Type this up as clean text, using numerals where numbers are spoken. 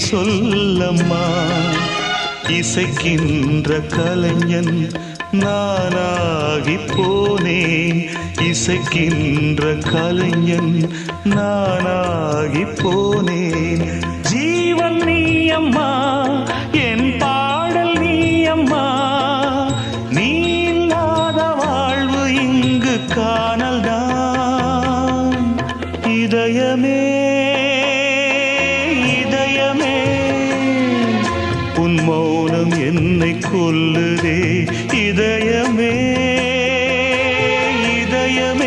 சொல்லம்மா இசைக்கின்ற கலைஞன் நானாகி போனேன் இசைக்கின்ற கலைஞன் நானாகி போனேன் ஜீவன் நீ அம்மா என் பாடல் நீ அம்மா நீ இல்லாத வாழ்வு இங்கு காணல்தான் இதயமே இதயமே உன் மௌனம் என்னை கொல்லுதே இதயமே